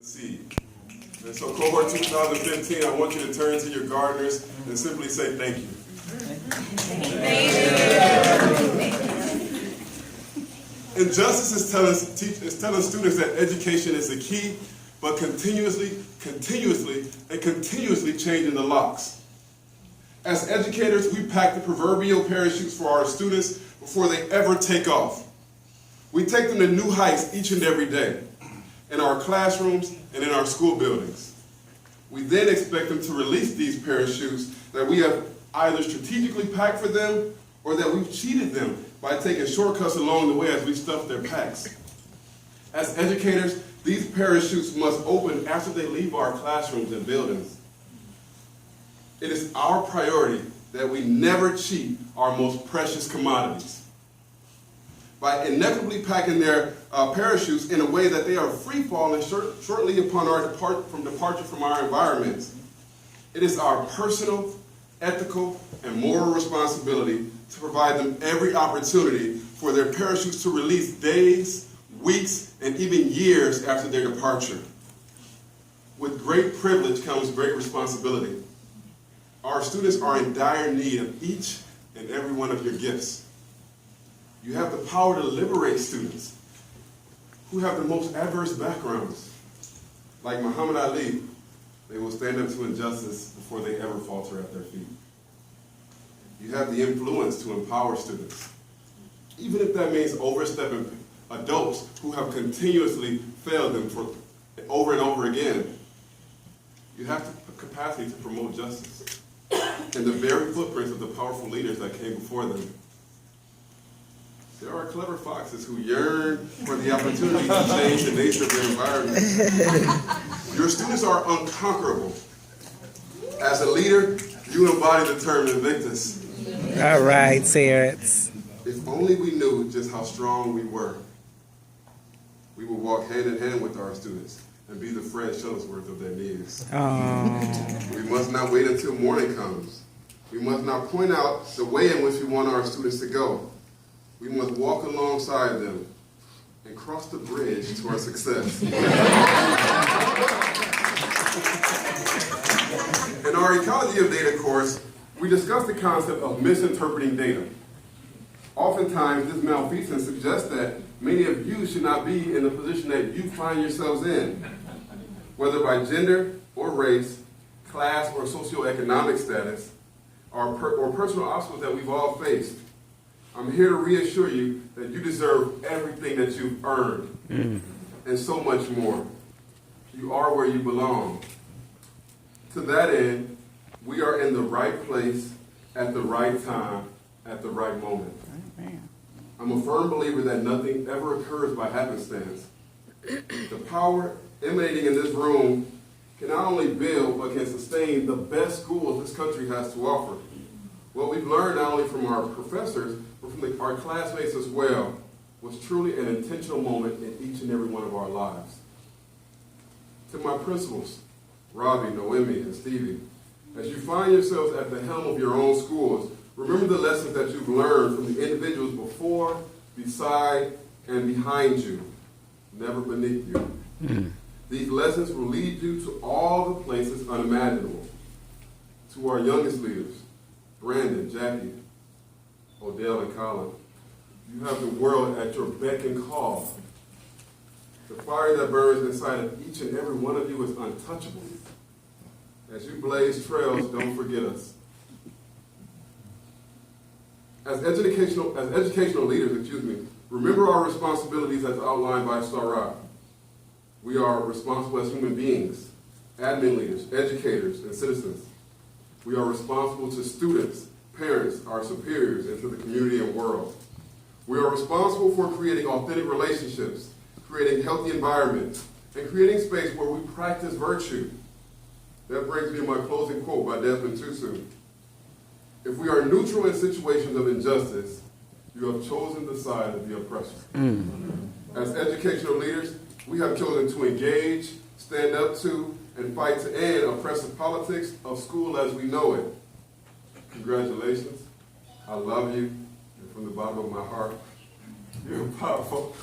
seed. And so cohort 2015, I want you to turn to your gardeners and simply say thank you. Injustice is telling students that education is the key, but continuously changing the locks. As educators, we pack the proverbial parachutes for our students before they ever take off. We take them to new heights each and every day, in our classrooms and in our school buildings. We then expect them to release these parachutes that we have either strategically packed for them or that we've cheated them by taking shortcuts along the way as we stuff their packs. As educators, these parachutes must open after they leave our classrooms and buildings. It is our priority that we never cheat our most precious commodities. By inevitably packing their parachutes in a way that they are free-falling shortly upon our departure from our environments. It is our personal, ethical, and moral responsibility to provide them every opportunity for their parachutes to release days, weeks, and even years after their departure. With great privilege comes great responsibility. Our students are in dire need of each and every one of your gifts. You have the power to liberate students who have the most adverse backgrounds. Like Muhammad Ali, they will stand up to injustice before they ever falter at their feet. You have the influence to empower students, even if that means overstepping adults who have continuously failed them for over and over again. You have the capacity to promote justice and the very footprints of the powerful leaders that came before them. There are clever foxes who yearn for the opportunity to change the nature of their environment. Your students are unconquerable. As a leader, you embody the term invictus. All right, Terrance. If only we knew just how strong we were, we would walk hand in hand with our students and be the Fred Shuttlesworth of their needs. We must not wait until morning comes. We must not point out the way in which we want our students to go. We must walk alongside them and cross the bridge to our success. In our Ecology of Data course, we discussed the concept of misinterpreting data. Oftentimes, this malfeasance suggests that many of you should not be in the position that you find yourselves in, whether by gender or race, class or socioeconomic status, or personal obstacles that we've all faced. I'm here to reassure you that you deserve everything that you've earned, and so much more. You are where you belong. To that end, we are in the right place at the right time at the right moment. I'm a firm believer that nothing ever occurs by happenstance. The power emanating in this room can not only build, but can sustain the best schools this country has to offer. What we've learned not only from our professors, but from our classmates as well, was truly an intentional moment in each and every one of our lives. To my principals, Robbie, Noemi, and Stevie, as you find yourselves at the helm of your own schools, remember the lessons that you've learned from the individuals before, beside, and behind you, never beneath you. These lessons will lead you to all the places unimaginable. To our youngest leaders, Brandon, Jackie, Odell, and Colin, you have the world at your beck and call. The fire that burns inside of each and every one of you is untouchable. As you blaze trails, don't forget us. As educational leaders, remember our responsibilities as outlined by Sarah. We are responsible as human beings, admin leaders, educators, and citizens. We are responsible to students, parents, our superiors, and to the community and world. We are responsible for creating authentic relationships, creating healthy environments, and creating space where we practice virtue. That brings me to my closing quote by Desmond Tutu. If we are neutral in situations of injustice, you have chosen the side of the oppressor. As educational leaders, we have chosen to engage, stand up to, and fight to end oppressive politics of school as we know it. Congratulations. I love you. And from the bottom of my heart, you're powerful.